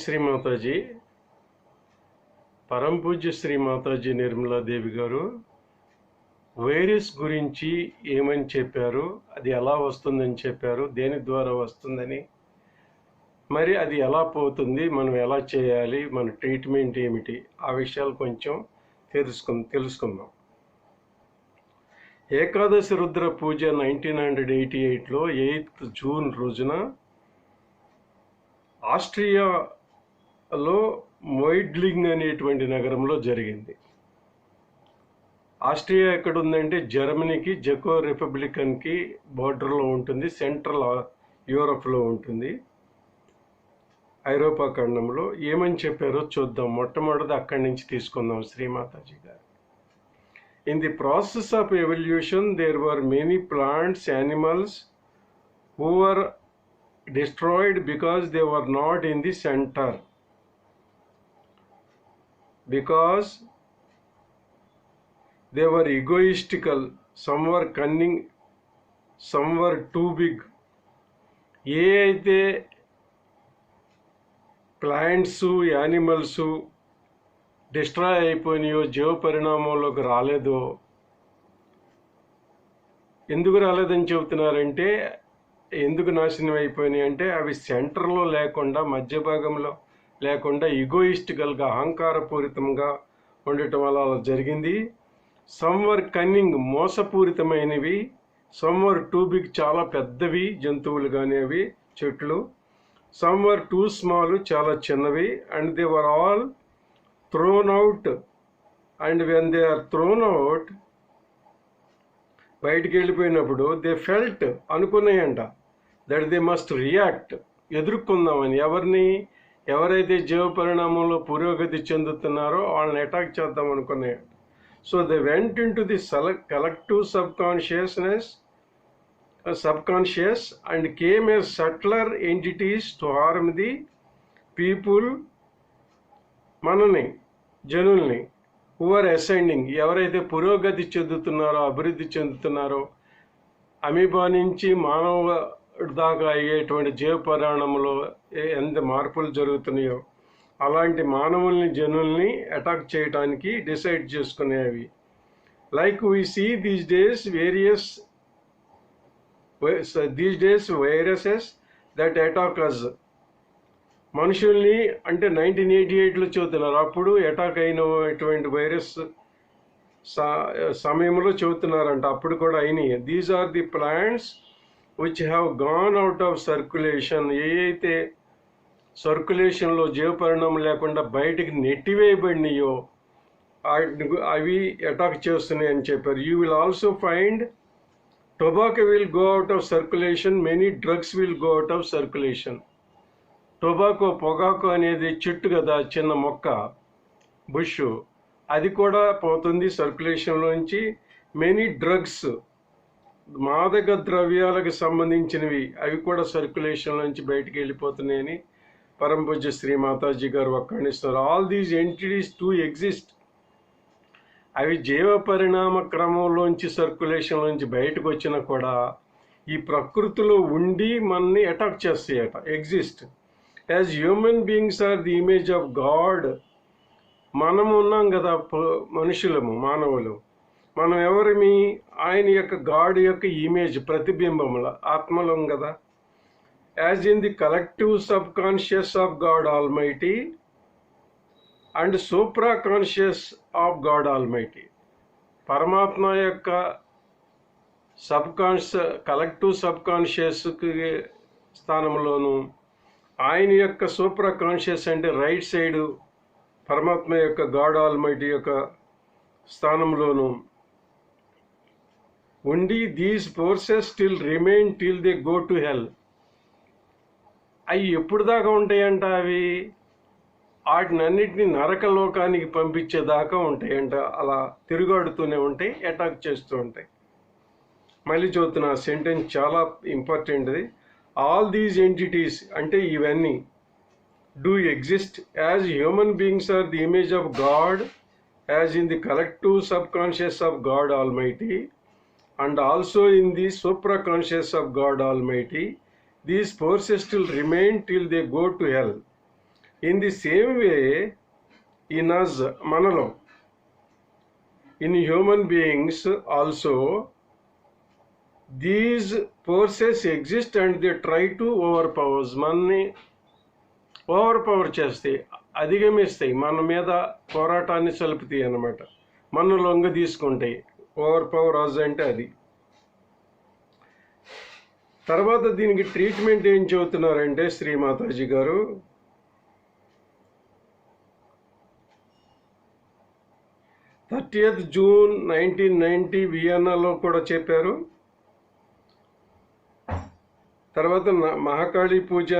శ్రీ మాతాజీ పరమ పూజ్య శ్రీ మాతాజీ నిర్మలాదేవి గారు వైరస్ గురించి ఏమని చెప్పారు, అది ఎలా వస్తుందని చెప్పారు, దేని ద్వారా వస్తుందని, మరి అది ఎలా పోతుంది, మనం ఎలా చేయాలి, మన ట్రీట్మెంట్ ఏమిటి, ఆ విషయాలు కొంచెం తెలుసుకుందాం. ఏకాదశి రుద్ర పూజ 1988లో 8th జూన్ రోజున ఆస్ట్రియాలో మొయిడ్లింగ్ అనేటువంటి నగరంలో జరిగింది. ఆస్ట్రియా ఎక్కడ ఉందంటే జర్మనీకి, జెకో రిపబ్లికన్కి బార్డర్లో ఉంటుంది, సెంట్రల్ యూరోప్లో ఉంటుంది, ఐరోపా ఖండంలో. ఏమని చెప్పారో చూద్దాం. మొట్టమొదటి అక్కడి నుంచి తీసుకుందాం శ్రీమాతాజీ గారు. In the process of evolution, there were many plants, animals who were destroyed because they were not in the center. Because they were egoistical, some were cunning, some were too big. ఏ అయితే plants, animals destroy అయిపోయినాయో, జీవ పరిణామంలోకి రాలేదో, ఎందుకు రాలేదని చెబుతున్నారంటే, ఎందుకు నాశనం అయిపోయినాయి అంటే అవి సెంటర్లో లేకుండా, మధ్య భాగంలో లేకుండా ఈగోయిస్టికల్గా, అహంకారపూరితంగా ఉండటం వల్ల అలా జరిగింది. సమ్వర్ కన్నింగ్, మోసపూరితమైనవి. సమ్వర్ టూ బిగ్, చాలా పెద్దవి జంతువులు కానీ అవి చెట్లు. సమ్వర్ టూ స్మాల్, చాలా చిన్నవి. And they were all thrown out, and when they are thrown out, బయటికి వెళ్ళిపోయినప్పుడు దే ఫెల్ట్, అనుకున్నాయంట, దట్ దే మస్ట్ రియాక్ట్, ఎదుర్కొందామని. ఎవరైతే జీవ పరిణామంలో పురోగతి చెందుతున్నారో వాళ్ళని అటాక్ చేద్దాం అనుకున్నాయంట. So they went into the collective subconscious and came a subtler entities to harm the people, మనని, జనుల్ని. హూ ఆర్ అసెండింగ్, ఎవరైతే పురోగతి చెందుతున్నారో, అభివృద్ధి చెందుతున్నారో, అమీబా నుంచి మానవ దాకా అయ్యేటువంటి జీవ పరిణామంలో ఎంత మార్పులు జరుగుతున్నాయో అలాంటి మానవుల్ని, జనుల్ని అటాక్ చేయడానికి డిసైడ్ చేసుకునేవి. Like we see these days viruses that attack us. మనుషుల్ని అంటే 1988లో చెబుతున్నారు, అప్పుడు అటాక్ అయినటువంటి వైరస్ సమయంలో చెబుతున్నారంట, అప్పుడు కూడా అయినాయి. These are the plants which have gone out of circulation. ఏ అయితే సర్క్యులేషన్లో జీవ పరిణామం లేకుండా బయటికి నెట్టివేయబడినాయో అవి అటాక్ చేస్తున్నాయి అని చెప్పారు. You will also find tobacco will go out of circulation, many drugs will go out of circulation. Tobacco, పొగాకు అనేది చెట్టు కదా, చిన్న మొక్క, బుష్, అది కూడా పోతుంది సర్క్యులేషన్లోంచి. మెనీ డ్రగ్స్, మాదక ద్రవ్యాలకు సంబంధించినవి, అవి కూడా సర్క్యులేషన్లోంచి బయటికి వెళ్ళిపోతున్నాయని పరమ పూజ్య శ్రీ మాతాజీ గారు వక్కాణిస్తారు. All these entities to exist. అవి జీవ పరిణామ క్రమంలోంచి, సర్క్యులేషన్లోంచి బయటకు వచ్చినా కూడా ఈ ప్రకృతిలో ఉండి మనని అటాక్ చేస్తాయట. Exist as human beings are the image of God. మనం ఉన్నాం కదా, మనుషులము, మానవులు. మనం ఎవరిమి? ఆయన యొక్క గాడ్ యొక్క ఇమేజ్, ప్రతిబింబముల, ఆత్మలం కదా. As in the collective subconscious of God almighty and supra conscious of God almighty. పరమాత్మ యొక్క కలెక్టివ్ సబ్ కాన్షియస్కి స్థానంలోను, ఆయన యొక్క సూపర్ కాన్షియస్ అంటే రైట్ సైడ్ పరమాత్మ యొక్క గాడ్ ఆల్మైటీ యొక్క స్థానంలోను ఉండి, these forces still remain till they go to hell. అవి ఎప్పుడు దాకా ఉంటాయంట? అవి వాటినన్నిటినీ నరకలోకానికి పంపించేదాకా ఉంటాయంట. అలా తిరుగాడుతూనే ఉంటాయి, అటాక్ చేస్తూ ఉంటాయి. మళ్ళీ చూస్తున్నా, సెంటెన్స్ చాలా ఇంపార్టెంట్ది. ఆల్ దీస్ ఎంటిటీస్ అంటే ఇవన్నీ do exist as human beings are the image of God, as in the collective subconscious of God almighty and also in the supraconscious of God almighty. These forces still remain till they go to hell. In the same way in us, మనలో, in human beings also these forces exist and they try to overpowers, మనని overpower చేస్తాయి, అధిగమిస్తాయి, మన మీద పోరాటాన్ని సలుపుతాయి అన్నమాట, మన లొంగ తీసుకుంటాయి. ఓవర్ పవర్ అజ్ అంటే అది. తర్వాత దీనికి ట్రీట్మెంట్ ఏం చెబుతున్నారంటే శ్రీమాతాజీ గారు, June 30, 1990 వియన్నాలో కూడా చెప్పారు. తర్వాత మహాకాళి పూజ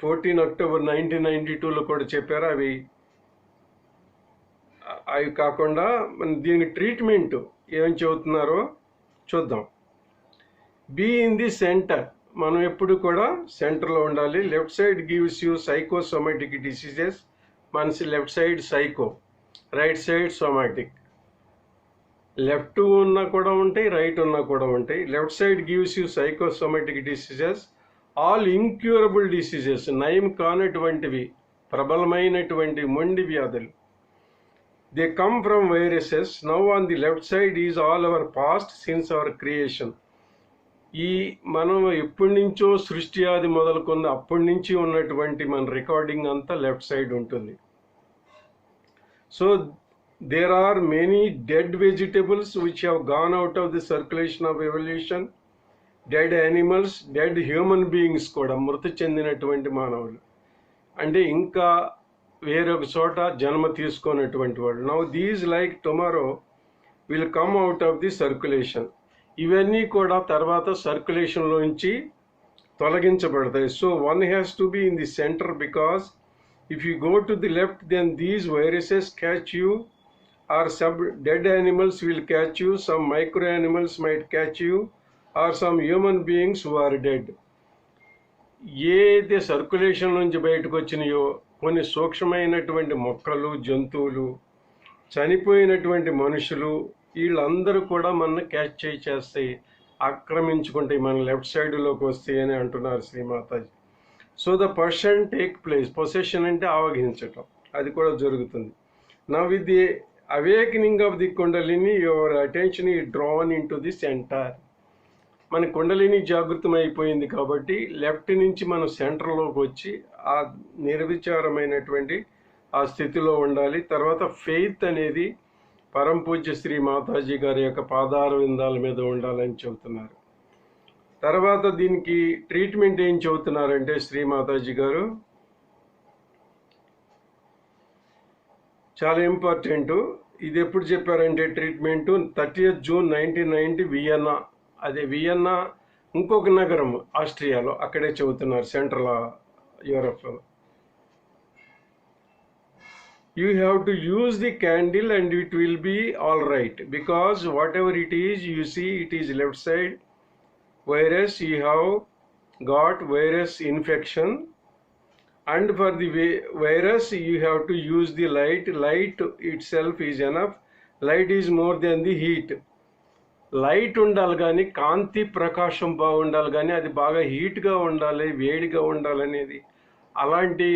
14 అక్టోబర్ 1992లో కూడా చెప్పారు. అవి కాకుండా దీనికి ట్రీట్మెంట్ ఏం చెబుతున్నారో చూద్దాం. బీ ఇన్ ది సెంటర్, మనం ఎప్పుడు కూడా సెంటర్లో ఉండాలి. Left side gives you psychosomatic diseases, మనసి left side psycho, right side somatic. Left ఉన్నా కూడా ఉంటాయి, రైట్ ఉన్నా కూడా ఉంటాయి. Left side gives you psychosomatic diseases, all incurable diseases, నయం కానటువంటివి, ప్రబలమైనటువంటి మొండి వ్యాధులు. They come from viruses. Now on the left side is all our past sins our creation. ఈ మనం ఎప్పటి నుంచో సృష్టి ఆది మొదలుకొని అప్పటి నుంచి ఉన్నటువంటి మన రికార్డింగ్ అంతా లెఫ్ట్ సైడ్ ఉంటుంది. So there are many dead vegetables which have gone out of the circulation of evolution, dead animals, dead human beings కూడా మృతి చెందినటువంటి మానవులు, అంటే ఇంకా వేరొక చోట జన్మ తీసుకున్నటువంటి వాళ్ళు. Now these like tomorrow will come out of the circulation. ఇవన్నీ కూడా తర్వాత సర్క్యులేషన్లోంచి తొలగించబడతాయి. So one has to be in the centre, because if you go to the left then these viruses catch you, or some dead animals will catch you, some micro animals might catch you, or some human beings who are dead. ఏదైతే circulation నుంచి బయటకు వచ్చినాయో కొన్ని సూక్ష్మమైనటువంటి మొక్కలు, జంతువులు, చనిపోయినటువంటి మనుషులు, వీళ్ళందరూ కూడా మన క్యాచ్ చేస్తాయి, ఆక్రమించుకుంటాయి, మన లెఫ్ట్ సైడ్లోకి వస్తాయి అని అంటున్నారు Shrimataji. So the possession take place. Possession అంటే ఆవహించటం, అది కూడా జరుగుతుంది. Now with the awakening of the kundalini your attention is drawn into the centre. మన కుండలిని జాగృతం అయిపోయింది కాబట్టి లెఫ్ట్ నుంచి మనం సెంటర్లోకి వచ్చి ఆ నిర్విచారమైనటువంటి ఆ స్థితిలో ఉండాలి. తర్వాత ఫెయిత్ అనేది పరమ పూజ్య శ్రీ మాతాజీ గారి యొక్క పాదార విందాల మీద ఉండాలని చెబుతున్నారు. తర్వాత దీనికి ట్రీట్మెంట్ ఏం చెబుతున్నారంటే శ్రీ మాతాజీ గారు, చాలా ఇంపార్టెంట్. ఇది ఎప్పుడు చెప్పారంటే ట్రీట్మెంటు 30 జూన్ 1990 వియన్నా. అదే వియన్నా ఇంకొక నగరం ఆస్ట్రియాలో, అక్కడే చెబుతున్నారు, సెంట్రల్ యూరప్లో. You have to use the candle and it will be all right, because whatever it is you see it is left side virus, you have got virus infection. And for the virus you have to use the light. Light itself is enough. Light is more than the heat. Light ఉండాలి కానీ, కాంతి ప్రకాశం బాగుండాలి కానీ, అది బాగా హీట్గా ఉండాలి, వేడిగా ఉండాలనేది అలాంటి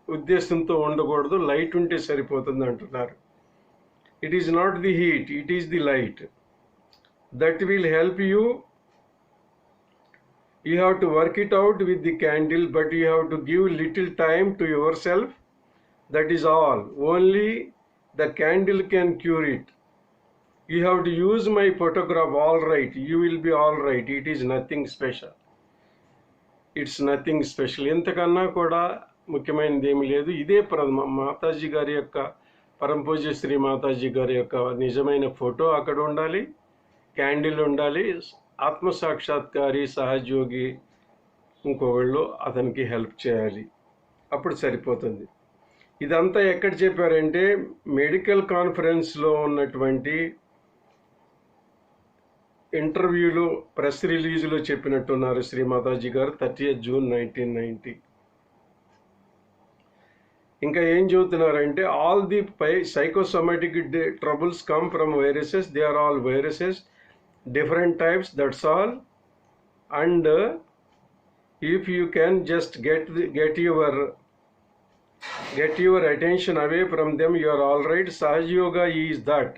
ఉద్దేశంతో ఉండకూడదు. లైట్ ఉంటే సరిపోతుంది అంటున్నారు. It is not the heat, it is the light that will help you. You have to work it out with the candle, but you have to give little time to yourself. That is all. Only the candle can cure it. You have to use my photograph, all right. You will be all right. It is nothing special. It's nothing special. ఎంతకన్నా కూడా ముఖ్యమైనది ఏమీ లేదు. ఇదే మాతాజీ గారి యొక్క, పరమ పూజ్య శ్రీ మాతాజీ గారి యొక్క నిజమైన ఫోటో అక్కడ ఉండాలి, క్యాండిల్ ఉండాలి, ఆత్మసాక్షాత్కారి సహజయోగి ఇంకొకళ్ళు అతనికి హెల్ప్ చేయాలి, అప్పుడు సరిపోతుంది. ఇదంతా ఎక్కడ చెప్పారంటే మెడికల్ కాన్ఫరెన్స్లో ఉన్నటువంటి ఇంటర్వ్యూలో, ప్రెస్ రిలీజ్లో చెప్పినట్టున్నారు శ్రీ మాతాజీ గారు 30 జూన్ 1990. ఇంకా ఏం చెబుతున్నారంటే all the psychosomatic troubles come from viruses. They are all viruses, different types, that's all. And if you can just get your get your attention away from them, you are all right. సహజ yoga is that.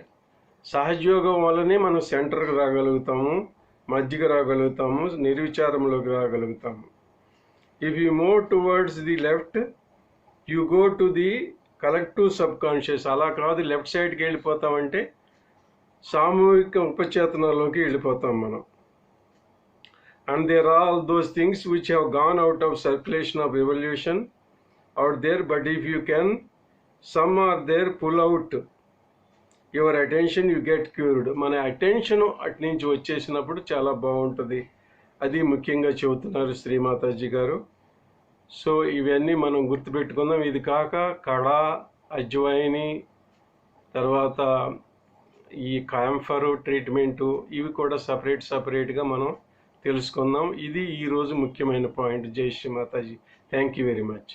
సహజ యోగం వల్లనే మనం సెంటర్కి రాగలుగుతాము, మధ్యకి రాగలుగుతాము, నిర్విచారంలోకి రాగలుగుతాము. If you move towards the left, you go to the collective subconscious. అలా కాదు లెఫ్ట్ సైడ్కి వెళ్ళిపోతామంటే సామూహిక ఉపచేతనలోకి వెళ్ళిపోతాం మనం. And there are all those things which have gone out of circulation of evolution out there, but if you can, some are there, pull out your attention, you get cured. మన attention అటు నుంచి వచ్చేసినప్పుడు చాలా బాగుంటుంది. అది ముఖ్యంగా చెబుతున్నారు శ్రీమాతాజీ గారు. So ఇవన్నీ మనం గుర్తుపెట్టుకుందాం. ఇది కాక కడ, అజ్వైని, తర్వాత ఈ క్యాంఫర్ ట్రీట్మెంటు, ఇవి కూడా సపరేట్గా మనం తెలుసుకుందాం. ఇది ఈరోజు ముఖ్యమైన పాయింట్. జై Shri Mataji. Thank you very much.